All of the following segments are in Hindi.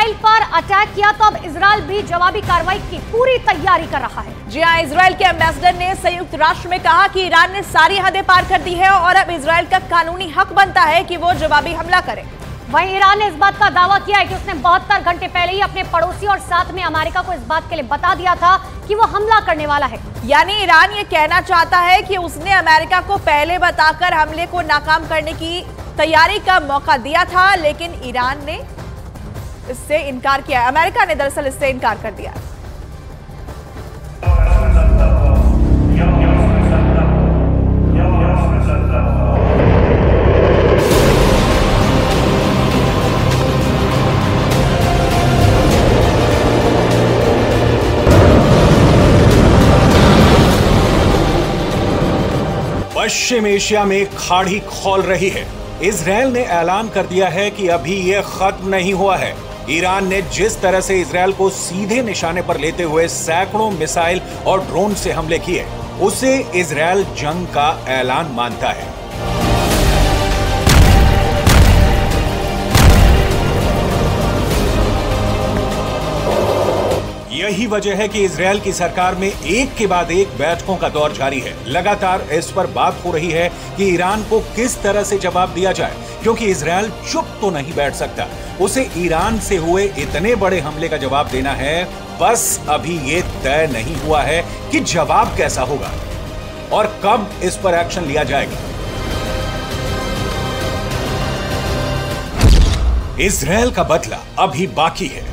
इजराइल पर अटैक किया तो अब इजराइल भी जवाबी कार्रवाई की पूरी तैयारी कर रहा है। जी हां, इजराइल के एम्बेसडर ने संयुक्त राष्ट्र में कहा कि ईरान ने सारी हदें पार कर दी है और अब इजराइल का कानूनी हक बनता है कि वो जवाबी हमला करे। वहीं ईरान ने इस बात का दावा किया है कि उसने 72 घंटे पहले ही अपने पड़ोसी और साथ में अमेरिका को इस बात के लिए बता दिया था कि वो हमला करने वाला है। यानी ईरान ये कहना चाहता है कि उसने अमेरिका को पहले बताकर हमले को नाकाम करने की तैयारी का मौका दिया था, लेकिन ईरान ने इससे इनकार किया है। अमेरिका ने दरअसल इससे इनकार कर दिया। पश्चिम एशिया में खाड़ी खौल रही है। इजरायल ने ऐलान कर दिया है कि अभी यह खत्म नहीं हुआ है। ईरान ने जिस तरह से इजरायल को सीधे निशाने पर लेते हुए सैकड़ों मिसाइल और ड्रोन से हमले किए, उसे इजरायल जंग का ऐलान मानता है। यही वजह है कि इजरायल की सरकार में एक के बाद एक बैठकों का दौर जारी है। लगातार इस पर बात हो रही है कि ईरान को किस तरह से जवाब दिया जाए, क्योंकि इजरायल चुप तो नहीं बैठ सकता। उसे ईरान से हुए इतने बड़े हमले का जवाब देना है। बस अभी ये तय नहीं हुआ है कि जवाब कैसा होगा और कब इस पर एक्शन लिया जाएगा। इजरायल का बदला अभी बाकी है।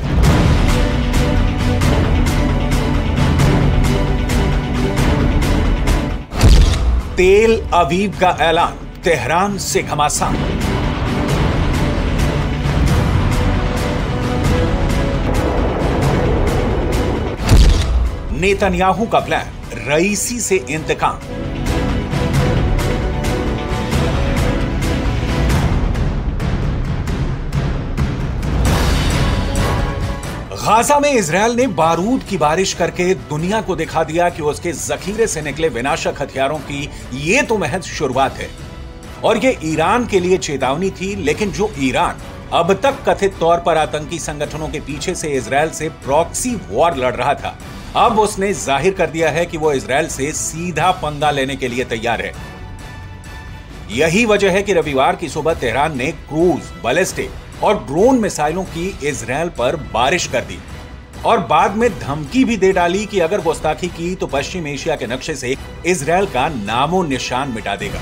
तेल अवीव का ऐलान, तेहरान से घमासान। नेतन्याहू का प्लान, रईसी से इंतकाम। गाजा में इजरायल ने बारूद की बारिश करके दुनिया को दिखा दिया कि उसके जखीरे से निकले विनाशक हथियारों की ये तो महज शुरुआत है और ये ईरान के लिए चेतावनी थी। लेकिन जो ईरान अब तक कथित तौर पर आतंकी संगठनों के पीछे से इजरायल से प्रॉक्सी वॉर लड़ रहा था, अब उसने जाहिर कर दिया है कि वो इजरायल से सीधा पंगा लेने के लिए तैयार है। यही वजह है कि रविवार की सुबह तेहरान ने क्रूज, बैलिस्टिक और ड्रोन मिसाइलों की इजरायल पर बारिश कर दी और बाद में धमकी भी दे डाली कि अगर गुस्ताखी की तो पश्चिम एशिया के नक्शे से इजरायल का नामो निशान मिटा देगा।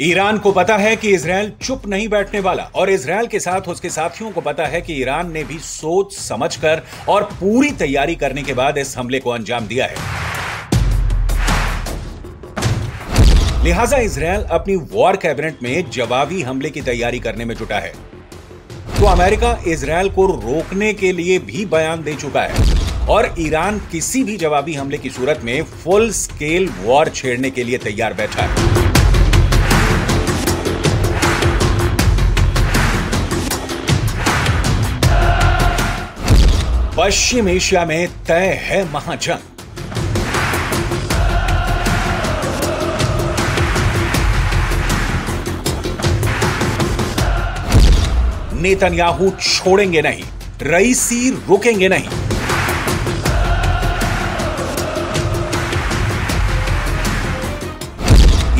ईरान को पता है कि इजरायल चुप नहीं बैठने वाला और इजरायल के साथ उसके साथियों को पता है कि ईरान ने भी सोच समझकर और पूरी तैयारी करने के बाद इस हमले को अंजाम दिया है। लिहाजा इजरायल अपनी वॉर कैबिनेट में जवाबी हमले की तैयारी करने में जुटा है। तो अमेरिका इजरायल को रोकने के लिए भी बयान दे चुका है और ईरान किसी भी जवाबी हमले की सूरत में फुल स्केल वॉर छेड़ने के लिए तैयार बैठा है। पश्चिम एशिया में तय है महाजंग। नेतन्याहू छोड़ेंगे नहीं, रईसी रुकेंगे नहीं।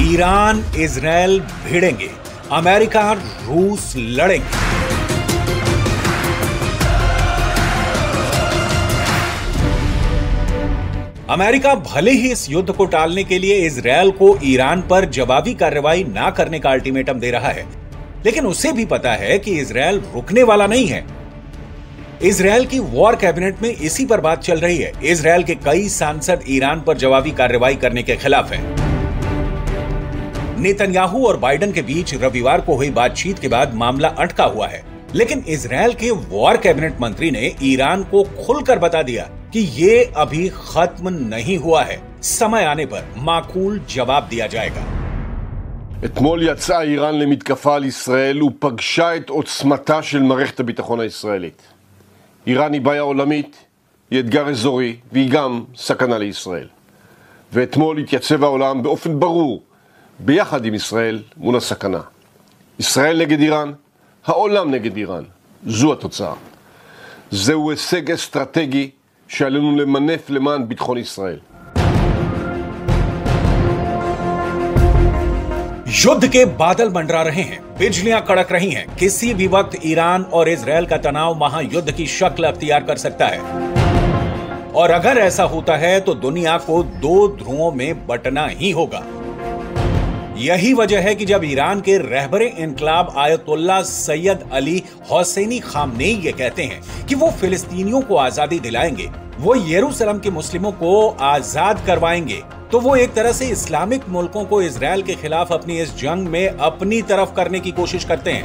ईरान इजरायल भिड़ेंगे, अमेरिका रूस लड़ेंगे। अमेरिका भले ही इस युद्ध को टालने के लिए इजरायल को ईरान पर जवाबी कार्रवाई ना करने का अल्टीमेटम दे रहा है, लेकिन उसे भी पता है कि इजरायल रुकने वाला नहीं है। इजरायल की वॉर कैबिनेट में इसी पर बात चल रही है। इजरायल के कई सांसद ईरान पर जवाबी कार्रवाई करने के खिलाफ हैं। नेतन्याहू और बाइडेन के बीच रविवार को हुई बातचीत के बाद मामला अटका हुआ है। लेकिन इजरायल के वॉर कैबिनेट मंत्री ने ईरान को खुलकर बता दिया कि ये अभी खत्म नहीं हुआ है, समय आने पर माकूल जवाब दिया जाएगा। אתמול יצאה איראן למתקפה על ישראל ופגשה את עוצמתה של מערכת הביטחון הישראלית. איראן היא בעיה עולמית, היא אתגר אזורי והיא גם סכנה לישראל. ואתמול התייצב העולם באופן ברור ביחד עם ישראל מול הסכנה. ישראל נגד איראן, העולם נגד איראן. זו התוצאה. זהו הישג אסטרטגי שעלינו למנף למען ביטחון ישראל. युद्ध के बादल मंडरा रहे हैं, बिजलियां कड़क रही हैं। किसी भी वक्त ईरान और इजरायल का तनाव महायुद्ध की शक्ल अख्तियार कर सकता है। और अगर ऐसा होता है तो दुनिया को दो ध्रुवों में बंटना ही होगा। यही वजह है कि जब ईरान के रहबरे इनकलाब आयतुल्ला सैयद अली हौसैनी खामनेई ये कहते हैं कि वो फिलिस्तीनियों को आजादी दिलाएंगे, वो यरूशलेम के मुस्लिमों को आजाद करवाएंगे, तो वो एक तरह से इस्लामिक मुल्कों को इजरायल के खिलाफ अपनी इस जंग में अपनी तरफ करने की कोशिश करते हैं।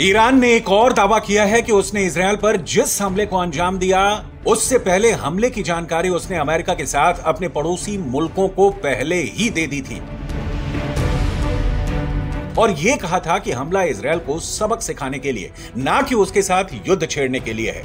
ईरान ने एक और दावा किया है कि उसने इजरायल पर जिस हमले को अंजाम दिया, उससे पहले हमले की जानकारी उसने अमेरिका के साथ अपने पड़ोसी मुल्कों को पहले ही दे दी थी और यह कहा था कि हमला इजरायल को सबक सिखाने के लिए, ना कि उसके साथ युद्ध छेड़ने के लिए है।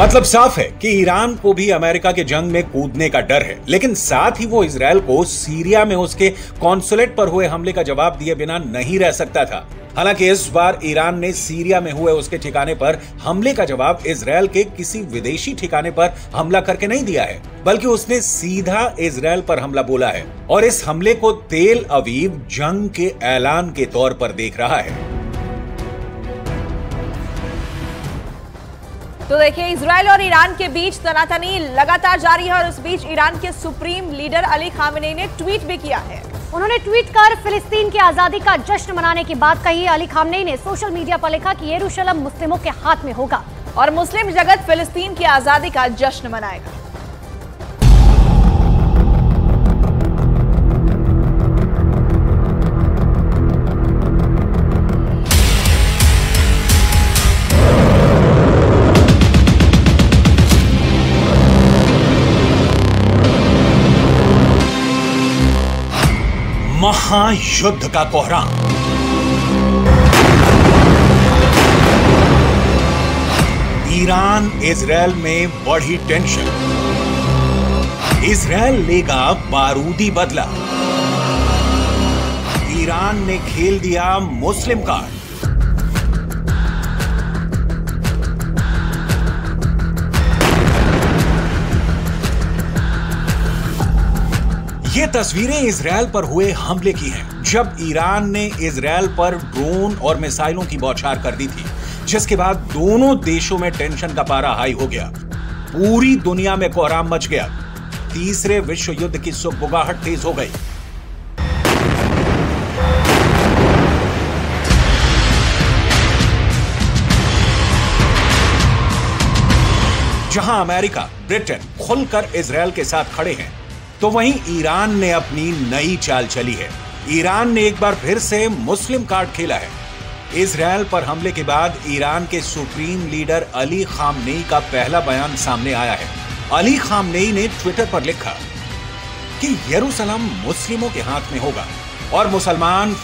मतलब साफ है कि ईरान को भी अमेरिका के जंग में कूदने का डर है, लेकिन साथ ही वो इजरायल को सीरिया में उसके कॉन्सुलेट पर हुए हमले का जवाब दिए बिना नहीं रह सकता था। हालांकि इस बार ईरान ने सीरिया में हुए उसके ठिकाने पर हमले का जवाब इजरायल के किसी विदेशी ठिकाने पर हमला करके नहीं दिया है, बल्कि उसने सीधा इजरायल पर हमला बोला है और इस हमले को तेल अवीव जंग के ऐलान के तौर पर देख रहा है। तो देखिए, इजरायल और ईरान के बीच तनातनी लगातार जारी है और उस बीच ईरान के सुप्रीम लीडर अली खामेनेई ने ट्वीट भी किया है। उन्होंने ट्वीट कर फिलिस्तीन की आजादी का जश्न मनाने की बात कही। अली खामेनेई ने सोशल मीडिया पर लिखा कि यरूशलेम मुस्लिमों के हाथ में होगा और मुस्लिम जगत फिलिस्तीन की आजादी का जश्न मनाएगा। महायुद्ध का कोहराम। ईरान इजरायल में बढ़ी टेंशन। इजरायल लेगा बारूदी बदला। ईरान ने खेल दिया मुस्लिम कार्ड। ये तस्वीरें इजरायल पर हुए हमले की हैं, जब ईरान ने इजरायल पर ड्रोन और मिसाइलों की बौछार कर दी थी, जिसके बाद दोनों देशों में टेंशन का पारा हाई हो गया। पूरी दुनिया में कोहराम मच गया। तीसरे विश्व युद्ध की सुगबुगाहट तेज हो गई। जहां अमेरिका, ब्रिटेन खुलकर इजरायल के साथ खड़े हैं, तो वहीं ईरान ने अपनी नई चाल चली है। ईरान ने एक बार फिर से मुस्लिम कार्ड खेला है। इजरायल पर हमले के बाद ईरान के सुप्रीम लीडर अली खामनेई का पहला बयान सामने आया है। अली खामनेई ने ट्विटर पर लिखा कि यरूशलेम मुस्लिमों के हाथ में होगा और मुसलमान